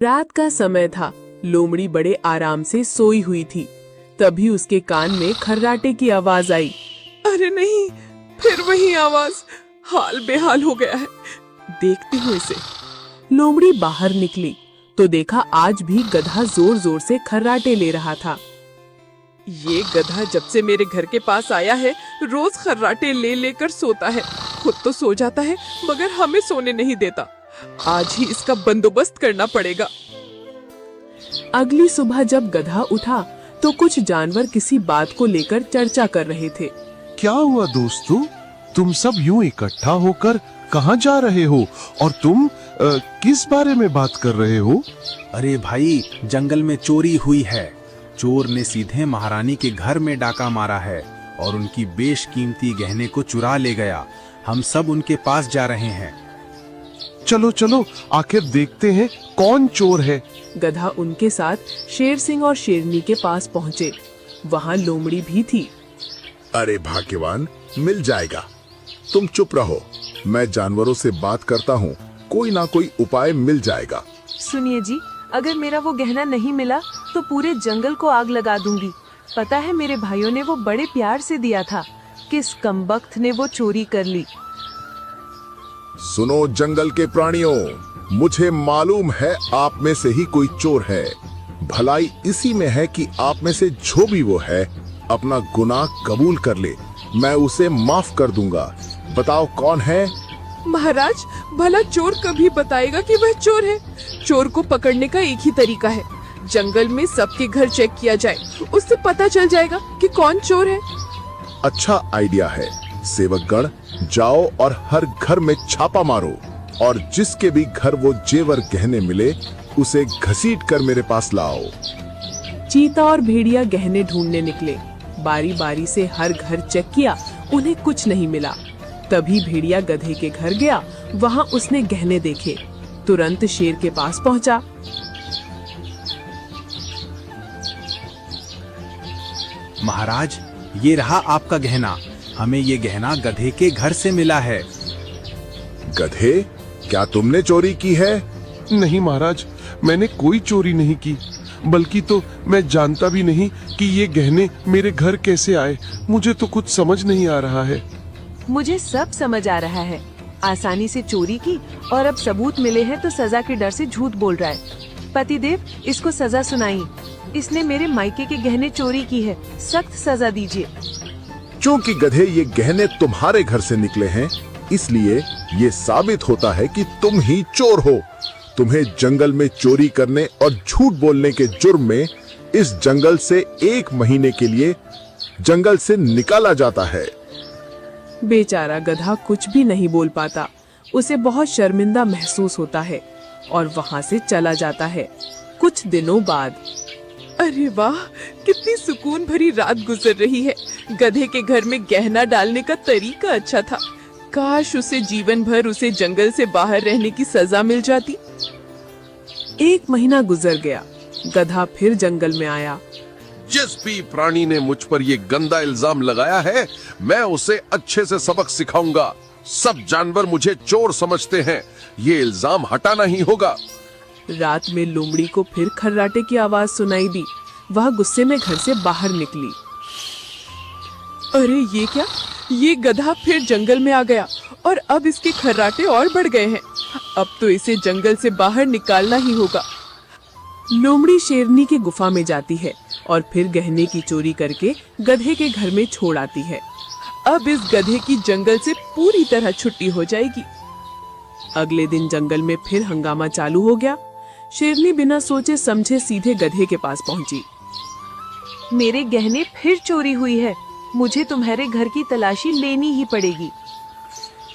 रात का समय था। लोमड़ी बड़े आराम से सोई हुई थी। तभी उसके कान में खर्राटे की आवाज आई। अरे नहीं, फिर वही आवाज। हाल बेहाल हो गया है। देखती हूँ इसे। लोमड़ी बाहर निकली तो देखा आज भी गधा जोर जोर से खर्राटे ले रहा था। ये गधा जब से मेरे घर के पास आया है, रोज खर्राटे ले लेकर सोता है। खुद तो सो जाता है मगर हमें सोने नहीं देता। आज ही इसका बंदोबस्त करना पड़ेगा। अगली सुबह जब गधा उठा तो कुछ जानवर किसी बात को लेकर चर्चा कर रहे थे। क्या हुआ दोस्तों, तुम सब यूं इकट्ठा होकर कहाँ जा रहे हो और तुम किस बारे में बात कर रहे हो? अरे भाई, जंगल में चोरी हुई है। चोर ने सीधे महारानी के घर में डाका मारा है और उनकी बेशकीमती गहने को चुरा ले गया। हम सब उनके पास जा रहे हैं। चलो चलो, आखिर देखते हैं कौन चोर है। गधा उनके साथ शेर सिंह और शेरनी के पास पहुँचे। वहाँ लोमड़ी भी थी। अरे भाग्यवान, मिल जाएगा। तुम चुप रहो, मैं जानवरों से बात करता हूँ, कोई ना कोई उपाय मिल जाएगा। सुनिए जी, अगर मेरा वो गहना नहीं मिला तो पूरे जंगल को आग लगा दूंगी। पता है मेरे भाइयों ने वो बड़े प्यार से दिया था, किस कमबख्त ने वो चोरी कर ली। सुनो जंगल के प्राणियों, मुझे मालूम है आप में से ही कोई चोर है। भलाई इसी में है कि आप में से जो भी वो है अपना गुनाह कबूल कर ले, मैं उसे माफ कर दूंगा। बताओ कौन है? महाराज, भला चोर कभी बताएगा कि वह चोर है? चोर को पकड़ने का एक ही तरीका है, जंगल में सबके घर चेक किया जाए, उससे पता चल जाएगा कि कौन चोर है। अच्छा आइडिया है। सेवकगण, जाओ और हर घर में छापा मारो और जिसके भी घर वो जेवर गहने मिले उसे घसीट कर मेरे पास लाओ। चीता और भेड़िया गहने ढूंढने निकले। बारी बारी से हर घर चेक किया, उन्हें कुछ नहीं मिला। तभी भेड़िया गधे के घर गया। वहाँ उसने गहने देखे। तुरंत शेर के पास पहुँचा। महाराज, ये रहा आपका गहना। हमें ये गहना गधे के घर से मिला है। गधे, क्या तुमने चोरी की है? नहीं महाराज, मैंने कोई चोरी नहीं की, बल्कि तो मैं जानता भी नहीं कि ये गहने मेरे घर कैसे आए। मुझे तो कुछ समझ नहीं आ रहा है। मुझे सब समझ आ रहा है। आसानी से चोरी की और अब सबूत मिले हैं तो सजा के डर से झूठ बोल रहा है। पतिदेव, इसको सजा सुनाई। इसने मेरे मायके के गहने चोरी की है, सख्त सजा दीजिए। चूंकि गधे ये गहने तुम्हारे घर से निकले हैं, इसलिए ये साबित होता है कि तुम ही चोर हो। तुम्हें जंगल में चोरी करने और झूठ बोलने के जुर्म में इस जंगल से 1 महीने के लिए जंगल से निकाला जाता है। बेचारा गधा कुछ भी नहीं बोल पाता। उसे बहुत शर्मिंदा महसूस होता है और वहाँ से चला जाता है। कुछ दिनों बाद, अरे वाह, कितनी सुकून भरी रात गुजर रही है। गधे के घर में गहना डालने का तरीका अच्छा था। काश उसे जीवन भर उसे जंगल से बाहर रहने की सजा मिल जाती। 1 महीना गुजर गया। गधा फिर जंगल में आया। जिस भी प्राणी ने मुझ पर ये गंदा इल्जाम लगाया है, मैं उसे अच्छे से सबक सिखाऊंगा। सब जानवर मुझे चोर समझते हैं, ये इल्जाम हटाना ही होगा। रात में लोमड़ी को फिर खर्राटे की आवाज सुनाई दी। वह गुस्से में घर से बाहर निकली। अरे ये क्या, ये गधा फिर जंगल में आ गया और अब इसके खर्राटे और बढ़ गए हैं। अब तो इसे जंगल से बाहर निकालना ही होगा। लोमड़ी शेरनी की गुफा में जाती है और फिर गहने की चोरी करके गधे के घर में छोड़ आती है। अब इस गधे की जंगल से पूरी तरह छुट्टी हो जाएगी। अगले दिन जंगल में फिर हंगामा चालू हो गया। शेरनी बिना सोचे समझे सीधे गधे के पास पहुंची। मेरे गहने फिर चोरी हुई है, मुझे तुम्हारे घर की तलाशी लेनी ही पड़ेगी।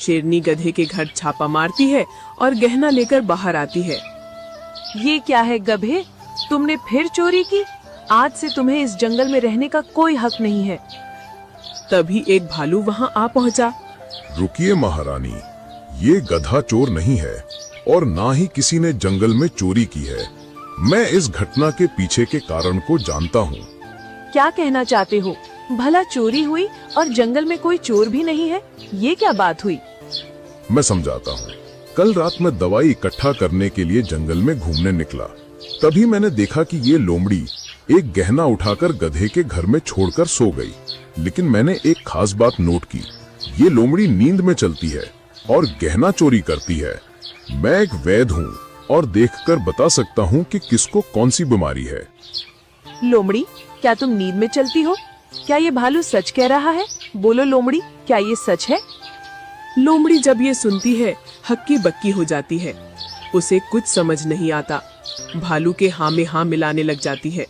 शेरनी गधे के घर छापा मारती है और गहना लेकर बाहर आती है। ये क्या है गधे, तुमने फिर चोरी की? आज से तुम्हें इस जंगल में रहने का कोई हक नहीं है। तभी एक भालू वहाँ आ पहुँचा। रुकिए महारानी, ये गधा चोर नहीं है और ना ही किसी ने जंगल में चोरी की है। मैं इस घटना के पीछे के कारण को जानता हूँ। क्या कहना चाहते हो? भला चोरी हुई और जंगल में कोई चोर भी नहीं है, ये क्या बात हुई? मैं समझाता हूँ। कल रात मैं दवाई इकट्ठा करने के लिए जंगल में घूमने निकला। तभी मैंने देखा कि ये लोमड़ी एक गहना उठाकर गधे के घर में छोड़कर सो गई। लेकिन मैंने एक खास बात नोट की, ये लोमड़ी नींद में चलती है और गहना चोरी करती है। मैं एक वैद्य हूँ और देखकर बता सकता हूँ कि किसको कौन सी बीमारी है। लोमड़ी, क्या तुम नींद में चलती हो? क्या ये भालू सच कह रहा है? बोलो लोमड़ी, क्या ये सच है? लोमड़ी जब ये सुनती है हक्की बक्की हो जाती है। उसे कुछ समझ नहीं आता। भालू के हाँ में हाँ मिलाने लग जाती है।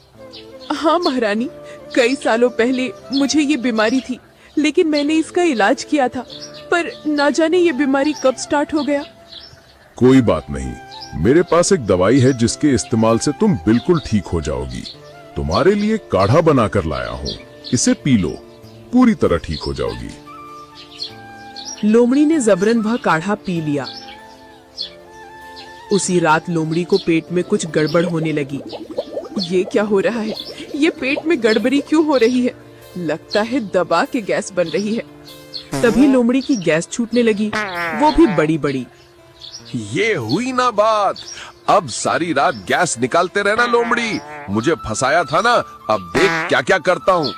हाँ महारानी, कई सालों पहले मुझे ये बीमारी थी, लेकिन मैंने इसका इलाज किया था, पर ना जाने ये बीमारी कब स्टार्ट हो गया। कोई बात नहीं, मेरे पास एक दवाई है जिसके इस्तेमाल से तुम बिल्कुल ठीक हो जाओगी। तुम्हारे लिए काढ़ा बनाकर लाया हूँ, इसे पी लो, पूरी तरह ठीक हो जाओगी। लोमड़ी ने जबरन वह काढ़ा पी लिया। उसी रात लोमड़ी को पेट में कुछ गड़बड़ होने लगी। ये क्या हो रहा है? ये पेट में गड़बड़ी क्यों हो रही है? लगता है दबा के गैस बन रही है। तभी लोमड़ी की गैस छूटने लगी, वो भी बड़ी बड़ी। ये हुई ना बात। अब सारी रात गैस निकालते रहना लोमड़ी। मुझे फंसाया था ना, अब देख क्या क्या करता हूँ।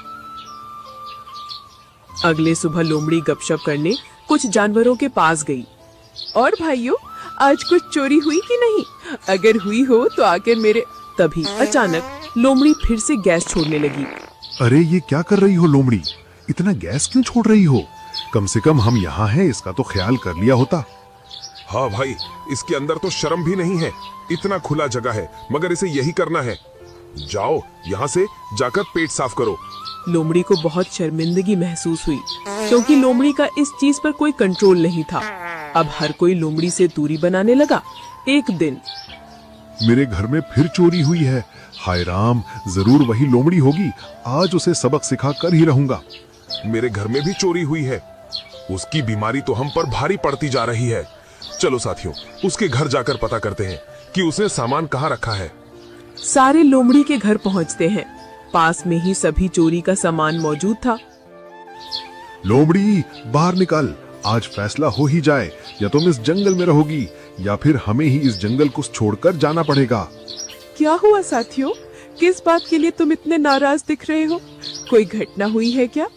अगले सुबह लोमड़ी गपशप करने कुछ जानवरों के पास गई। और भाइयों, आज कुछ चोरी हुई कि नहीं? अगर हुई हो तो आकर मेरे। तभी अचानक लोमड़ी फिर से गैस छोड़ने लगी। अरे ये क्या कर रही हो लोमड़ी? इतना गैस क्यों छोड़ रही हो? कम से कम हम यहाँ हैं, इसका तो ख्याल कर लिया होता। हाँ भाई, इसके अंदर तो शर्म भी नहीं है। इतना खुला जगह है, मगर इसे यही करना है। जाओ यहाँ से जाकर पेट साफ करो। लोमड़ी को बहुत शर्मिंदगी महसूस हुई, क्योंकि लोमड़ी का इस चीज पर कोई कंट्रोल नहीं था। अब हर कोई लोमड़ी से दूरी बनाने लगा। एक दिन मेरे घर में फिर चोरी हुई है। हाय राम, जरूर वही लोमड़ी होगी। आज उसे सबक सिखा कर ही रहूंगा। मेरे घर में भी चोरी हुई है। उसकी बीमारी तो हम पर भारी पड़ती जा रही है। चलो साथियों, उसके घर जाकर पता करते हैं कि उसने सामान कहाँ रखा है। सारे लोमड़ी के घर पहुंचते हैं। पास में ही सभी चोरी का सामान मौजूद था। लोमड़ी बाहर निकल, आज फैसला हो ही जाए, या तुम इस जंगल में रहोगी या फिर हमें ही इस जंगल को छोड़कर जाना पड़ेगा। क्या हुआ साथियों? किस बात के लिए तुम इतने नाराज दिख रहे हो? कोई घटना हुई है क्या?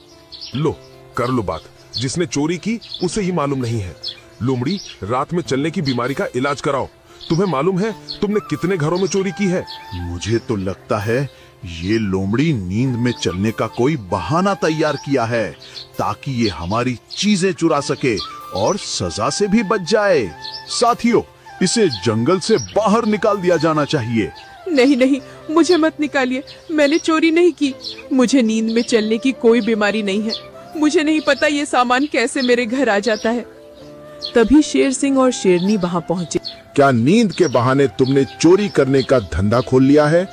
लो कर लो बात। जिसने चोरी की उसे ही मालूम नहीं है। लोमड़ी, रात में चलने की बीमारी का इलाज कराओ। तुम्हें मालूम है तुमने कितने घरों में चोरी की है? मुझे तो लगता है ये लोमड़ी नींद में चलने का कोई बहाना तैयार किया है, ताकि ये हमारी चीजें चुरा सके और सजा से भी बच जाए। साथियों, इसे जंगल से बाहर निकाल दिया जाना चाहिए। नहीं नहीं, मुझे मत निकालिए। मैंने चोरी नहीं की। मुझे नींद में चलने की कोई बीमारी नहीं है। मुझे नहीं पता ये सामान कैसे मेरे घर आ जाता है। तभी शेर सिंह और शेरनी वहां पहुंचे। क्या नींद के बहाने तुमने चोरी करने का धंधा खोल लिया है?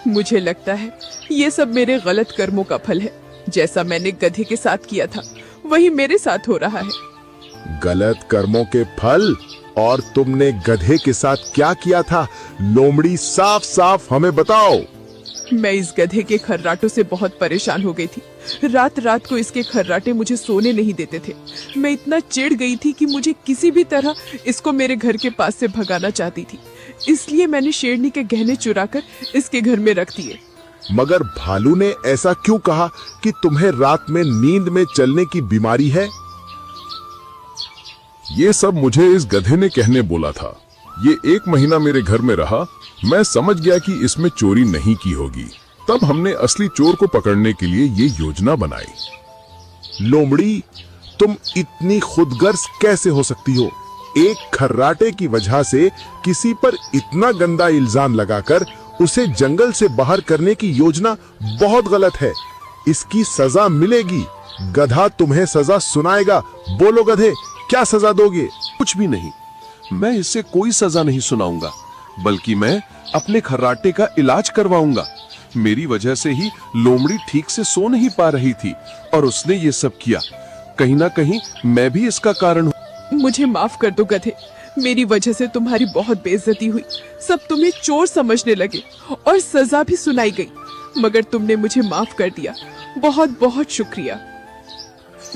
मुझे लगता है ये सब मेरे गलत कर्मों का फल है। जैसा मैंने गधे के साथ किया था, वही मेरे साथ हो रहा है। गलत कर्मों के फल? और तुमने गधे के साथ क्या किया था? लोमड़ी, साफ साफ हमें बताओ। मैं इस गधे के खर्राटों से बहुत परेशान हो गई थी। रात रात को इसके खर्राटे मुझे सोने नहीं देते थे। मैं इतना चिढ़ गई थी कि मुझे किसी भी तरह इसको मेरे घर के पास से भगाना चाहती थी। इसलिए मैंने शेरनी के गहने चुराकर इसके घर में रख दिए। मगर भालू ने ऐसा क्यों कहा कि तुम्हें रात में नींद में चलने की बीमारी है? ये सब मुझे इस गधे ने कहने बोला था। ये 1 महीना मेरे घर में रहा। मैं समझ गया कि इसमें चोरी नहीं की होगी। तब हमने असली चोर को पकड़ने के लिए ये योजना बनाई। लोमड़ी, तुम इतनी खुदगर्ज कैसे हो सकती हो? एक खर्राटे की वजह से किसी पर इतना गंदा इल्जाम लगाकर उसे जंगल से बाहर करने की योजना बहुत गलत है। इसकी सजा मिलेगी। गधा तुम्हें सजा सुनाएगा। बोलो गधे, क्या सजा दोगे? कुछ भी नहीं, मैं इससे कोई सजा नहीं सुनाऊंगा, बल्कि मैं अपने खर्राटे का इलाज करवाऊंगा। मेरी वजह से ही लोमड़ी ठीक से सो नहीं पा रही थी और उसने ये सब किया। कहीं ना कहीं मैं भी इसका कारण हूँ। मुझे माफ कर दो गधे। मेरी वजह से तुम्हारी बहुत बेइज्जती हुई। सब तुम्हें चोर समझने लगे और सजा भी सुनाई गई, मगर तुमने मुझे माफ कर दिया। बहुत बहुत शुक्रिया।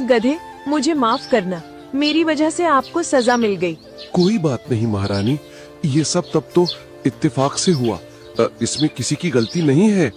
गधे, मुझे माफ करना। मेरी वजह से आपको सजा मिल गई। कोई बात नहीं महारानी, ये सब तब तो इत्तेफाक से हुआ। इसमें किसी की गलती नहीं है।